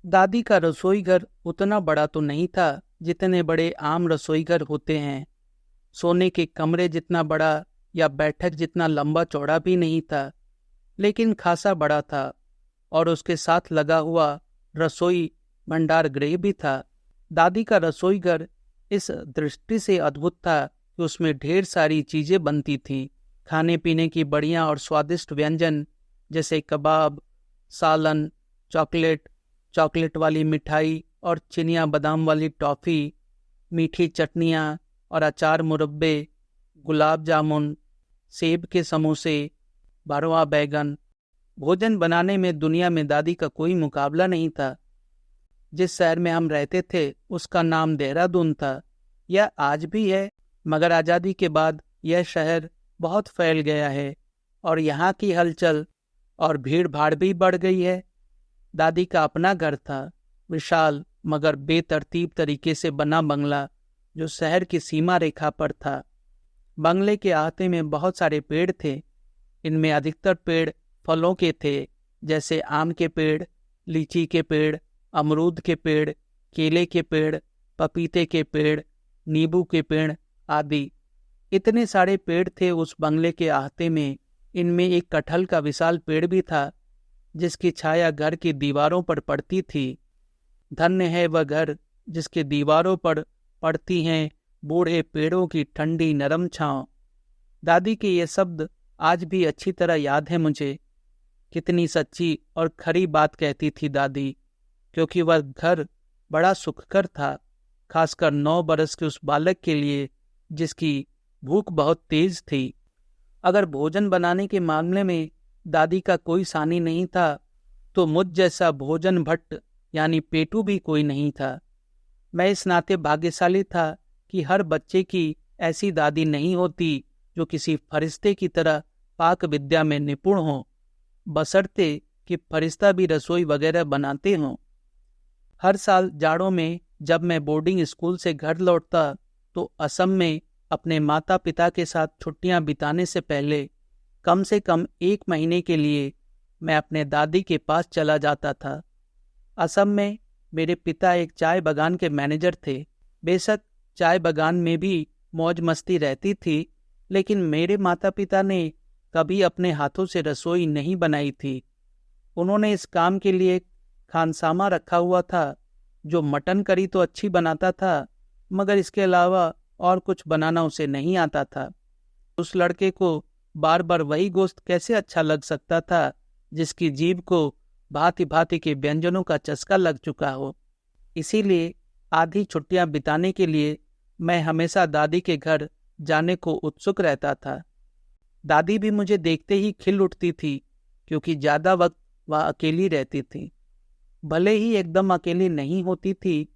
दादी का रसोई घर उतना बड़ा तो नहीं था जितने बड़े आम रसोई घर होते हैं। सोने के कमरे जितना बड़ा या बैठक जितना लंबा चौड़ा भी नहीं था, लेकिन खासा बड़ा था। और उसके साथ लगा हुआ रसोई भंडार गृह भी था। दादी का रसोई घर इस दृष्टि से अद्भुत था कि उसमें ढेर सारी चीजें बनती थीं। खाने पीने की बढ़िया और स्वादिष्ट व्यंजन जैसे कबाब, सालन, चॉकलेट, चॉकलेट वाली मिठाई और चिनिया बादाम वाली टॉफ़ी, मीठी चटनियाँ और अचार, मुरब्बे, गुलाब जामुन, सेब के समोसे, भरवा बैगन। भोजन बनाने में दुनिया में दादी का कोई मुकाबला नहीं था। जिस शहर में हम रहते थे उसका नाम देहरादून था। यह आज भी है, मगर आज़ादी के बाद यह शहर बहुत फैल गया है और यहाँ की हलचल और भीड़ भाड़ भी बढ़ गई है। दादी का अपना घर था, विशाल मगर बेतरतीब तरीके से बना बंगला जो शहर की सीमा रेखा पर था। बंगले के अहाते में बहुत सारे पेड़ थे। इनमें अधिकतर पेड़ फलों के थे, जैसे आम के पेड़, लीची के पेड़, अमरूद के पेड़, केले के पेड़, पपीते के पेड़, नींबू के पेड़ आदि। इतने सारे पेड़ थे उस बंगले के अहाते में। इनमें एक कटहल का विशाल पेड़ भी था जिसकी छाया घर की दीवारों पर पड़ती थी। धन्य है वह घर जिसके दीवारों पर पड़ती हैं बूढ़े पेड़ों की ठंडी नरम छांव। दादी के ये शब्द आज भी अच्छी तरह याद है मुझे। कितनी सच्ची और खरी बात कहती थी दादी, क्योंकि वह घर बड़ा सुखकर था, खासकर 9 बरस के उस बालक के लिए जिसकी भूख बहुत तेज थी। अगर भोजन बनाने के मामले में दादी का कोई सानी नहीं था, तो मुझ जैसा भोजन भट्ट यानी पेटू भी कोई नहीं था। मैं इस नाते भाग्यशाली था कि हर बच्चे की ऐसी दादी नहीं होती जो किसी फरिश्ते की तरह पाक विद्या में निपुण हो, बशर्ते कि फरिश्ता भी रसोई वगैरह बनाते हों। हर साल जाड़ों में जब मैं बोर्डिंग स्कूल से घर लौटता तो असम में अपने माता पिता के साथ छुट्टियां बिताने से पहले कम से कम 1 महीने के लिए मैं अपने दादी के पास चला जाता था। असम में मेरे पिता एक चाय बागान के मैनेजर थे। बेशक चाय बागान में भी मौज मस्ती रहती थी, लेकिन मेरे माता पिता ने कभी अपने हाथों से रसोई नहीं बनाई थी। उन्होंने इस काम के लिए खानसामा रखा हुआ था जो मटन करी तो अच्छी बनाता था, मगर इसके अलावा और कुछ बनाना उसे नहीं आता था। उस लड़के को बार बार वही गोश्त कैसे अच्छा लग सकता था जिसकी जीभ को भांति भांति के व्यंजनों का चस्का लग चुका हो। इसीलिए आधी छुट्टियां बिताने के लिए मैं हमेशा दादी के घर जाने को उत्सुक रहता था। दादी भी मुझे देखते ही खिल उठती थी, क्योंकि ज्यादा वक्त वह अकेली रहती थी। भले ही एकदम अकेली नहीं होती थी,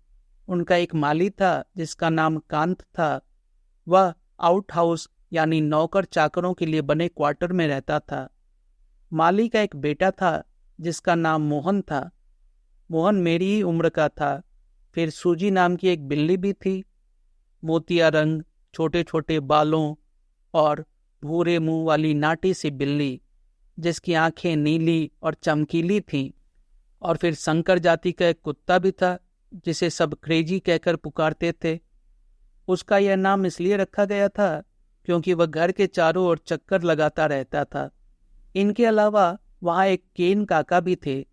उनका एक माली था जिसका नाम कांत था। वह आउट हाउस यानी नौकर चाकरों के लिए बने क्वार्टर में रहता था। माली का एक बेटा था जिसका नाम मोहन था। मोहन मेरी ही उम्र का था। फिर सूजी नाम की एक बिल्ली भी थी, मोतिया रंग, छोटे छोटे बालों और भूरे मुंह वाली नाटी सी बिल्ली जिसकी आंखें नीली और चमकीली थीं। और फिर शंकर जाति का एक कुत्ता भी था जिसे सब क्रेजी कहकर पुकारते थे। उसका यह नाम इसलिए रखा गया था क्योंकि वह घर के चारों ओर चक्कर लगाता रहता था। इनके अलावा वहाँ एक केन काका भी थे,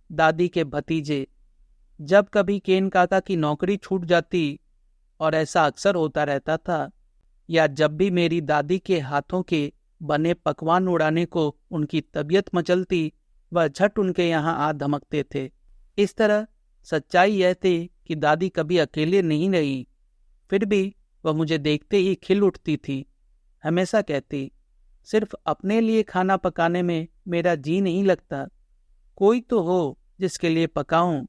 दादी के भतीजे। जब कभी केन काका की नौकरी छूट जाती, और ऐसा अक्सर होता रहता था, या जब भी मेरी दादी के हाथों के बने पकवान उड़ाने को उनकी तबीयत मचलती, वह झट उनके यहाँ आ धमकते थे। इस तरह सच्चाई यह थी कि दादी कभी अकेले नहीं रही। फिर भी वह मुझे देखते ही खिल उठती थी। हमेशा कहती, सिर्फ अपने लिए खाना पकाने में मेरा जी नहीं लगता, कोई तो हो जिसके लिए पकाऊं।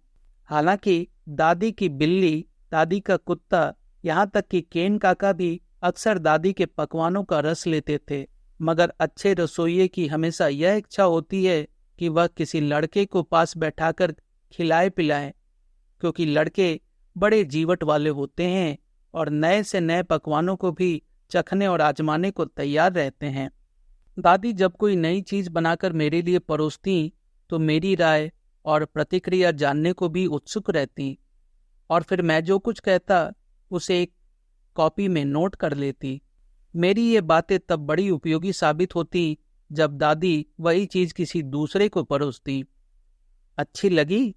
हालांकि दादी की बिल्ली, दादी का कुत्ता, यहाँ तक कि केन काका भी अक्सर दादी के पकवानों का रस लेते थे, मगर अच्छे रसोइये की हमेशा यह इच्छा होती है कि वह किसी लड़के को पास बैठाकर खिलाए पिलाए, क्योंकि लड़के बड़े जीवट वाले होते हैं और नए से नए पकवानों को भी चखने और आजमाने को तैयार रहते हैं। दादी जब कोई नई चीज बनाकर मेरे लिए परोसती तो मेरी राय और प्रतिक्रिया जानने को भी उत्सुक रहती, और फिर मैं जो कुछ कहता उसे एक कॉपी में नोट कर लेती। मेरी ये बातें तब बड़ी उपयोगी साबित होती जब दादी वही चीज किसी दूसरे को परोसती। अच्छी लगी?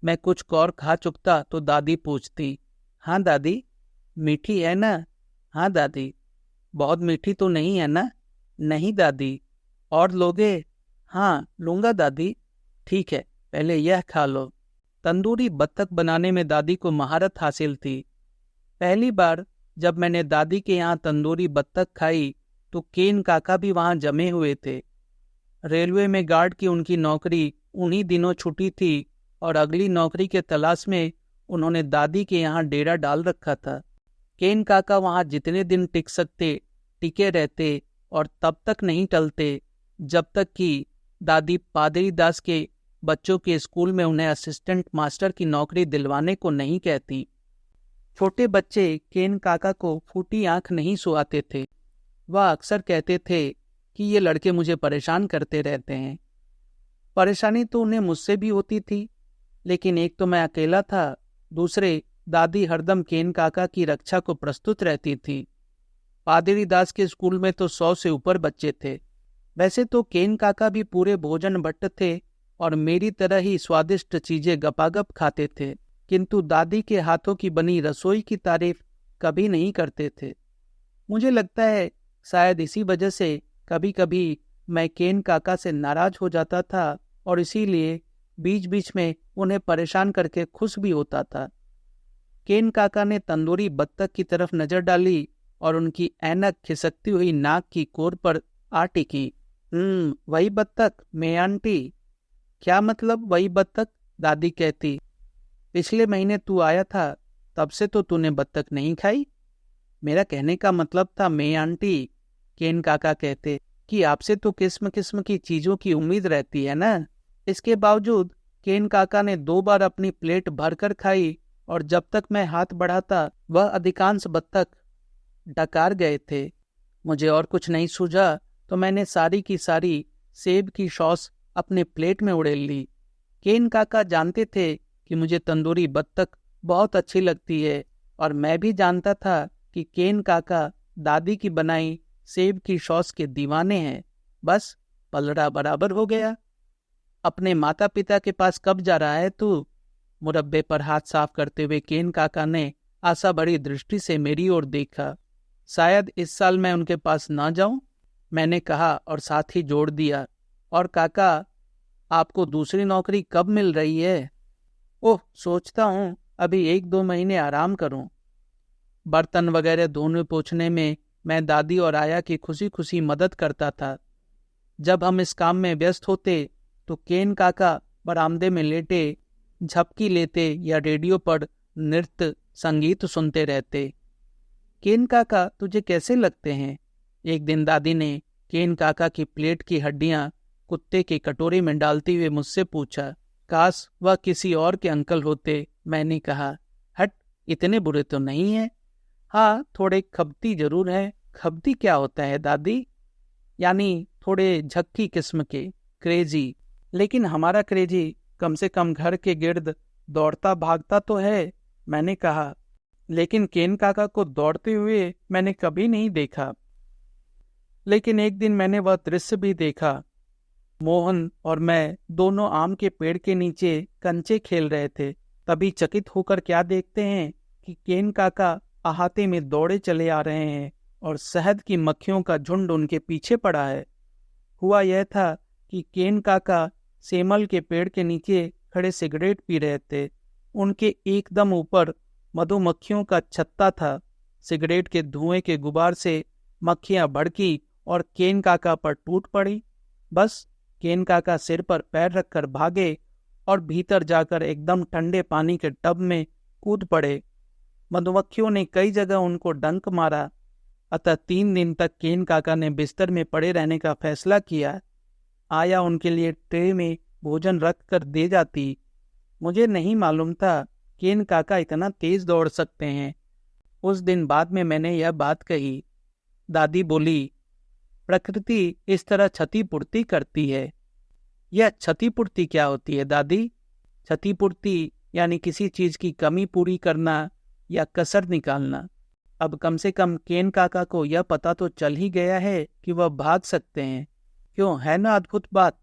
मैं कुछ और खा चुकता तो दादी पूछती, हाँ दादी, मीठी है ना? हाँ दादी। बहुत मीठी तो नहीं है ना? नहीं दादी। और लोगे? हाँ लूंगा दादी। ठीक है, पहले यह खा लो। तंदूरी बत्तख बनाने में दादी को महारत हासिल थी। पहली बार जब मैंने दादी के यहाँ तंदूरी बत्तख खाई तो केन काका भी वहाँ जमे हुए थे। रेलवे में गार्ड की उनकी नौकरी उन्हीं दिनों छुटी थी और अगली नौकरी के तलाश में उन्होंने दादी के यहाँ डेरा डाल रखा था। केन काका वहाँ जितने दिन टिक सकते टिके रहते और तब तक नहीं टलते जब तक कि दादी पादरी दास के बच्चों के स्कूल में उन्हें असिस्टेंट मास्टर की नौकरी दिलवाने को नहीं कहती। छोटे बच्चे केन काका को फूटी आंख नहीं सुहाते थे। वह अक्सर कहते थे कि ये लड़के मुझे परेशान करते रहते हैं। परेशानी तो उन्हें मुझसे भी होती थी, लेकिन एक तो मैं अकेला था, दूसरे दादी हरदम केन काका की रक्षा को प्रस्तुत रहती थी। पादरी दास के स्कूल में तो 100 से ऊपर बच्चे थे। वैसे तो केन काका भी पूरे भोजन भट्ट थे और मेरी तरह ही स्वादिष्ट चीजें गपागप खाते थे, किंतु दादी के हाथों की बनी रसोई की तारीफ कभी नहीं करते थे। मुझे लगता है शायद इसी वजह से कभी कभी मैं केन काका से नाराज हो जाता था और इसीलिए बीच बीच में उन्हें परेशान करके खुश भी होता था। केन काका ने तंदूरी बत्तख की तरफ नजर डाली और उनकी ऐनक खिसकती हुई नाक की कोर पर आ टिकी। वही बत्तख मैं आंटी। क्या मतलब वही बत्तख? दादी कहती। पिछले महीने तू आया था, तब से तो तूने बत्तख नहीं खाई। मेरा कहने का मतलब था मैं आंटी। केन काका कहते कि आपसे तो किस्म किस्म की चीजों की उम्मीद रहती है ना। इसके बावजूद केन काका ने 2 बार अपनी प्लेट भरकर खाई और जब तक मैं हाथ बढ़ाता वह अधिकांश बत्तख डकार गए थे। मुझे और कुछ नहीं सूझा तो मैंने सारी की सारी सेब की सॉस अपने प्लेट में उड़ेल ली। केन काका जानते थे कि मुझे तंदूरी बत्तख बहुत अच्छी लगती है और मैं भी जानता था कि केन काका दादी की बनाई सेब की सॉस के दीवाने हैं। बस पलड़ा बराबर हो गया। अपने माता पिता के पास कब जा रहा है तू? मुरब्बे पर हाथ साफ करते हुए केन काका ने आशा भरी दृष्टि से मेरी ओर देखा। शायद इस साल मैं उनके पास ना जाऊं, मैंने कहा और साथ ही जोड़ दिया, और काका आपको दूसरी नौकरी कब मिल रही है? ओह, सोचता हूँ अभी 1-2 महीने आराम करूं। बर्तन वगैरह धोने पोंछने में मैं दादी और आया की खुशी खुशी मदद करता था। जब हम इस काम में व्यस्त होते तो केन काका बरामदे में लेटे झपकी लेते या रेडियो पर नृत्य संगीत सुनते रहते। केन काका तुझे कैसे लगते हैं? एक दिन दादी ने केन काका की प्लेट की हड्डियां कुत्ते के कटोरे में डालते हुए मुझसे पूछा। काश वह किसी और के अंकल होते, मैंने कहा। हट, इतने बुरे तो नहीं है। हाँ, थोड़े खबती जरूर है। खबती क्या होता है दादी? यानी थोड़े झक्की किस्म के, क्रेजी। लेकिन हमारा क्रेजी कम से कम घर के गिर्द दौड़ता भागता तो है, मैंने कहा। लेकिन केन काका को दौड़ते हुए मैंने कभी नहीं देखा। लेकिन एक दिन मैंने वह दृश्य भी देखा। मोहन और मैं दोनों आम के पेड़ के नीचे कंचे खेल रहे थे। तभी चकित होकर क्या देखते हैं कि केन काका अहाते में दौड़े चले आ रहे हैं और शहद की मक्खियों का झुंड उनके पीछे पड़ा है। हुआ यह था कि केन काका सेमल के पेड़ के नीचे खड़े सिगरेट पी रहे थे। उनके एकदम ऊपर मधुमक्खियों का छत्ता था। सिगरेट के धुएं के गुबार से मक्खियां भड़की और केन काका पर टूट पड़ी। बस केन काका सिर पर पैर रखकर भागे और भीतर जाकर एकदम ठंडे पानी के टब में कूद पड़े। मधुमक्खियों ने कई जगह उनको डंक मारा। अतः 3 दिन तक केन काका ने बिस्तर में पड़े रहने का फैसला किया। आया उनके लिए ट्रे में भोजन रख कर दे जाती। मुझे नहीं मालूम था केन काका इतना तेज दौड़ सकते हैं। उस दिन बाद में मैंने यह बात कही। दादी बोली, प्रकृति इस तरह क्षतिपूर्ति करती है। यह क्षतिपूर्ति क्या होती है दादी? क्षतिपूर्ति यानी किसी चीज की कमी पूरी करना या कसर निकालना। अब कम से कम केन काका को यह पता तो चल ही गया है कि वह भाग सकते हैं। क्यों, है ना अद्भुत बात।